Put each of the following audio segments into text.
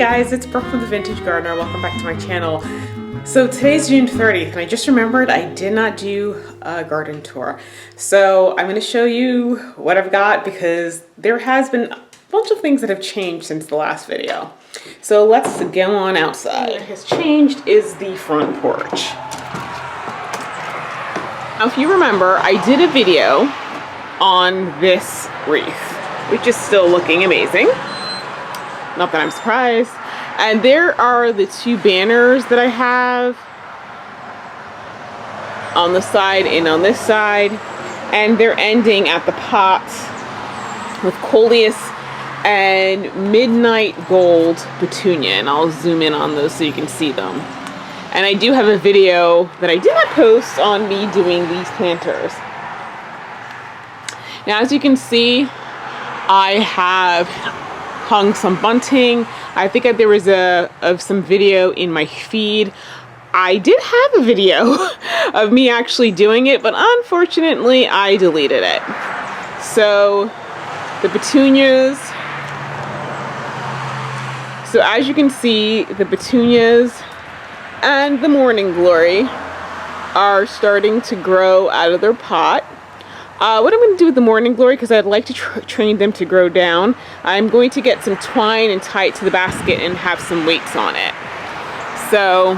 guys, it's Brooke from the Vintage Gardener. Welcome back to my channel. So today's June 30th and I just remembered I did not do a garden tour. So I'm going to show you what I've got because there has been a bunch of things that have changed since the last video. So let's go on outside. What has changed is the front porch. Now if you remember, I did a video on this wreath, which is still looking amazing. Not that I'm surprised. And there are the two banners that I have on the side and on this side. And they're ending at the pot with coleus and midnight gold petunia. And I'll zoom in on those so you can see them. And I do have a video that I did not post on me doing these planters. Now as you can see, I have hung some bunting. I think there was some video in my feed. I did have a video of me actually doing it, but unfortunately I deleted it. So the petunias, so as you can see, the petunias and the morning glory are starting to grow out of their pot. What I'm going to do with the morning glory, because I'd like to train them to grow down, I'm going to get some twine and tie it to the basket and have some weights on it. So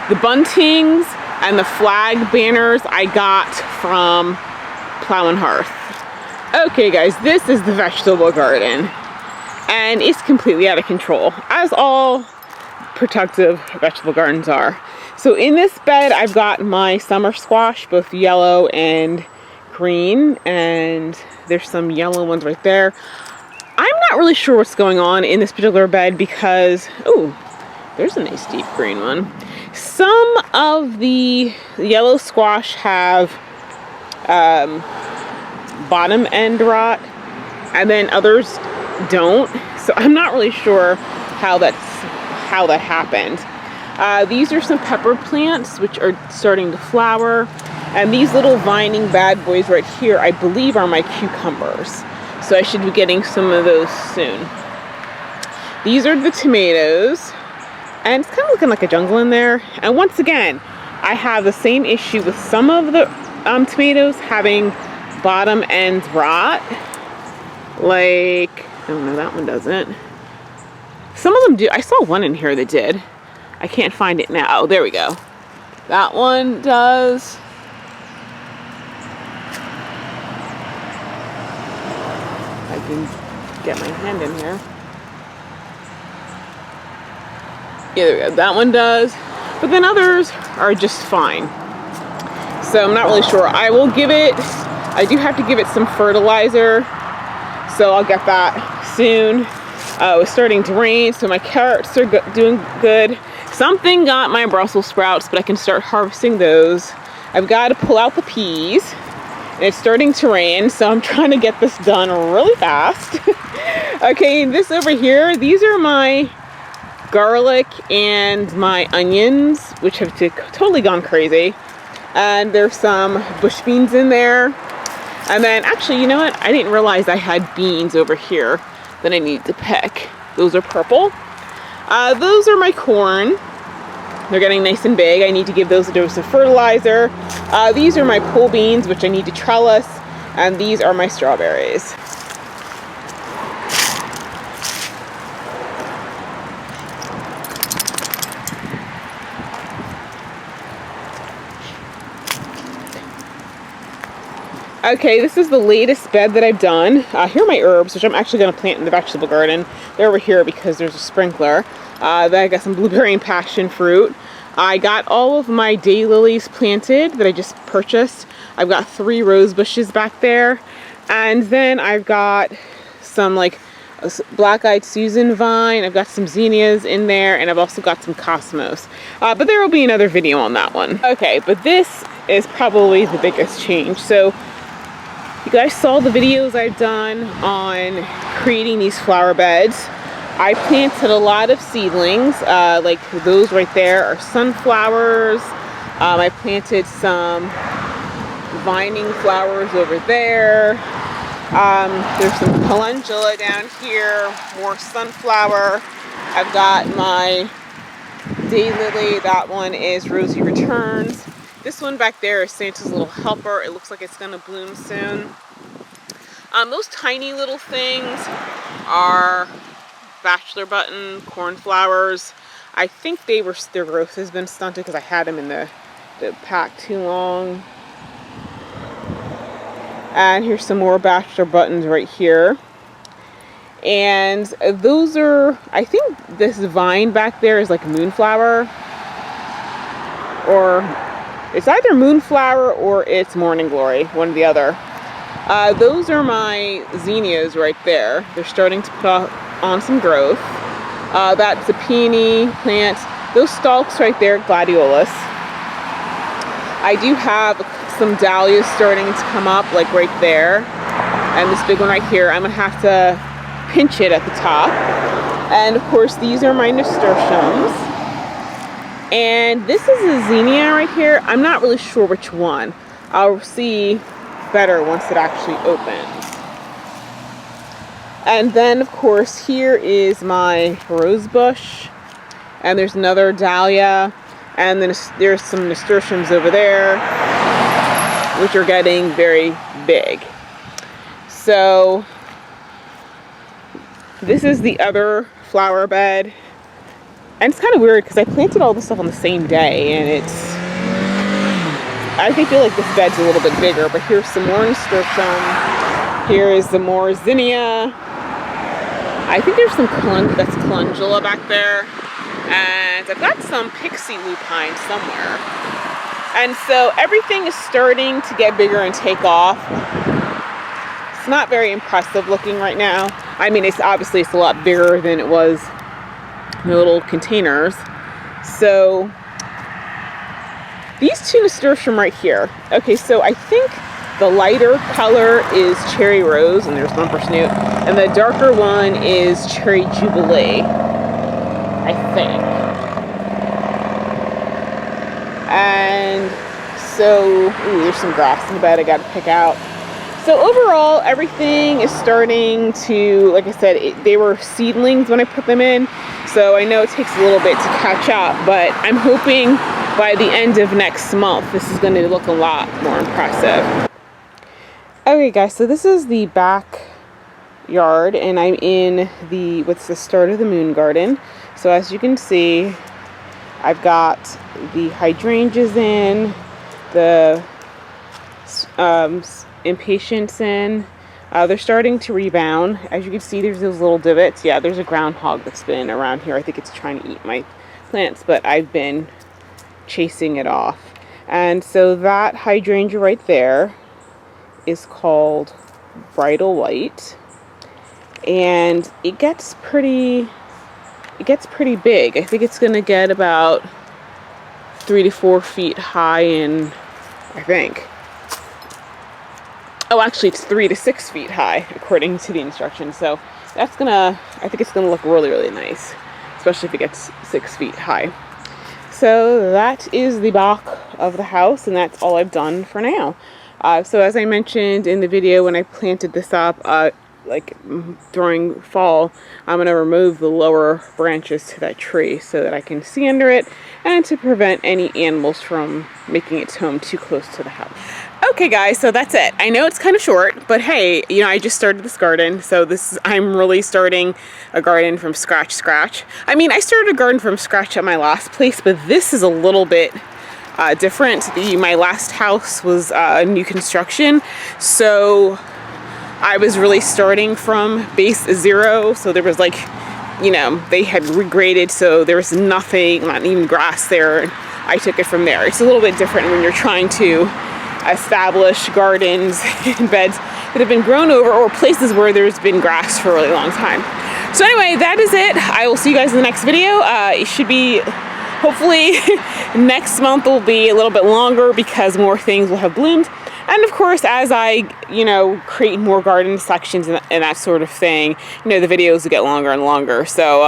the buntings and the flag banners I got from Plow and Hearth. Okay guys, this is the vegetable garden and it's completely out of control, as all productive vegetable gardens are. So in this bed I've got my summer squash, both yellow and green, and there's some yellow ones right there. I'm not really sure what's going on in this particular bed because, oh, there's a nice deep green one. Some of the yellow squash have bottom end rot, and then others don't. So I'm not really sure how that happened. These are some pepper plants which are starting to flower. And these little vining bad boys right here, I believe are my cucumbers. So I should be getting some of those soon. These are the tomatoes. And it's kind of looking like a jungle in there. And once again, I have the same issue with some of the tomatoes having bottom end rot. Like, oh no, that one doesn't. Some of them do. I saw one in here that did. I can't find it now. Oh, there we go. That one does. I can get my hand in here. Yeah, there we go. That one does. But then others are just fine. So I'm not really sure. I do have to give it some fertilizer. So I'll get that soon. It's starting to rain, so my carrots are doing good. Something got my Brussels sprouts, but I can start harvesting those. I've got to pull out the peas. And it's starting to rain, so I'm trying to get this done really fast. Okay, this over here, these are my garlic and my onions, which have totally gone crazy. And there's some bush beans in there. And then, actually, you know what? I didn't realize I had beans over here that I need to pick. Those are purple. Those are my corn. They're getting nice and big. I need to give those a dose of fertilizer. These are my pole beans, which I need to trellis. And these are my strawberries. Okay, this is the latest bed that I've done. Here are my herbs, which I'm actually going to plant in the vegetable garden. They're over here because there's a sprinkler. Then I got some blueberry and passion fruit. I got all of my daylilies planted that I just purchased. I've got 3 rose bushes back there. And then I've got some like black-eyed Susan vine. I've got some zinnias in there, and I've also got some cosmos. But there will be another video on that one. Okay, but this is probably the biggest change. So you guys saw the videos I've done on creating these flower beds. I planted a lot of seedlings, like those right there are sunflowers. I planted some vining flowers over there. There's some calendula down here, more sunflower. I've got my daylily. That one is Rosie Returns. This one back there is Santa's Little Helper. It looks like it's going to bloom soon. Those tiny little things are bachelor button cornflowers. I think their growth has been stunted because I had them in the pack too long. And here's some more bachelor buttons right here. And those are, I think this vine back there is like moonflower, or it's either moonflower or it's morning glory, one or the other. Those are my zinnias right there. They're starting to put on some growth. That's a peony plant. Those stalks right there, gladiolus. I do have some dahlias starting to come up, like right there. And this big one right here, I'm gonna have to pinch it at the top. And of course, these are my nasturtiums. And this is a zinnia right here. I'm not really sure which one. I'll see better once it actually opens. And then of course, here is my rose bush. And there's another dahlia. And then there's some nasturtiums over there, which are getting very big. So this is the other flower bed. And it's kind of weird because I planted all this stuff on the same day, and I feel like this bed's a little bit bigger, but here's some more nasturtium. Here is some more zinnia. I think there's some that's calendula back there. And I've got some pixie lupine somewhere. And so everything is starting to get bigger and take off. It's not very impressive looking right now. I mean, it's a lot bigger than it was in the little containers. So these two nasturtium right here. Okay, so I think the lighter color is cherry rose, and there's bumper snoot, and the darker one is cherry jubilee, I think. And so, ooh, there's some grass in the bed I got to pick out. So overall, everything is starting to, like I said, they were seedlings when I put them in. So I know it takes a little bit to catch up, but I'm hoping by the end of next month, this is going to look a lot more impressive. Okay guys, so this is the backyard, and I'm in what's the start of the moon garden. So as you can see, I've got the hydrangeas in, the impatiens in. They're starting to rebound. As you can see, there's those little divots. Yeah, there's a groundhog that's been around here. I think it's trying to eat my plants, but I've been chasing it off. And so that hydrangea right there is called Bridal White. And it gets pretty big. I think it's gonna get about 3 to 4 feet high, and I think, oh, actually it's 3 to 6 feet high according to the instructions. So I think it's gonna look really, really nice, especially if it gets 6 feet high. So that is the back of the house, and that's all I've done for now. So as I mentioned in the video when I planted this up, like during fall, I'm going to remove the lower branches to that tree so that I can see under it, and to prevent any animals from making its home too close to the house. Okay guys, so that's it. I know it's kind of short, but hey, you know, I just started this garden, so I'm really starting a garden from scratch. I mean, I started a garden from scratch at my last place, but this is a little bit different. My last house was new construction, so I was really starting from base 0. So there was, like, you know, they had regraded, so there was nothing, not even grass there, and I took it from there. It's a little bit different when you're trying to establish gardens and beds that have been grown over, or places where there's been grass for a really long time. So anyway, that is it. I will see you guys in the next video. It should be, hopefully, next month will be a little bit longer because more things will have bloomed. And of course, as I, you know, create more garden sections and that sort of thing, you know, the videos will get longer and longer. So,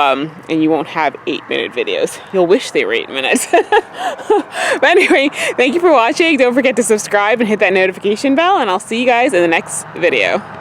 and you won't have 8-minute videos. You'll wish they were 8 minutes. But anyway, thank you for watching. Don't forget to subscribe and hit that notification bell, and I'll see you guys in the next video.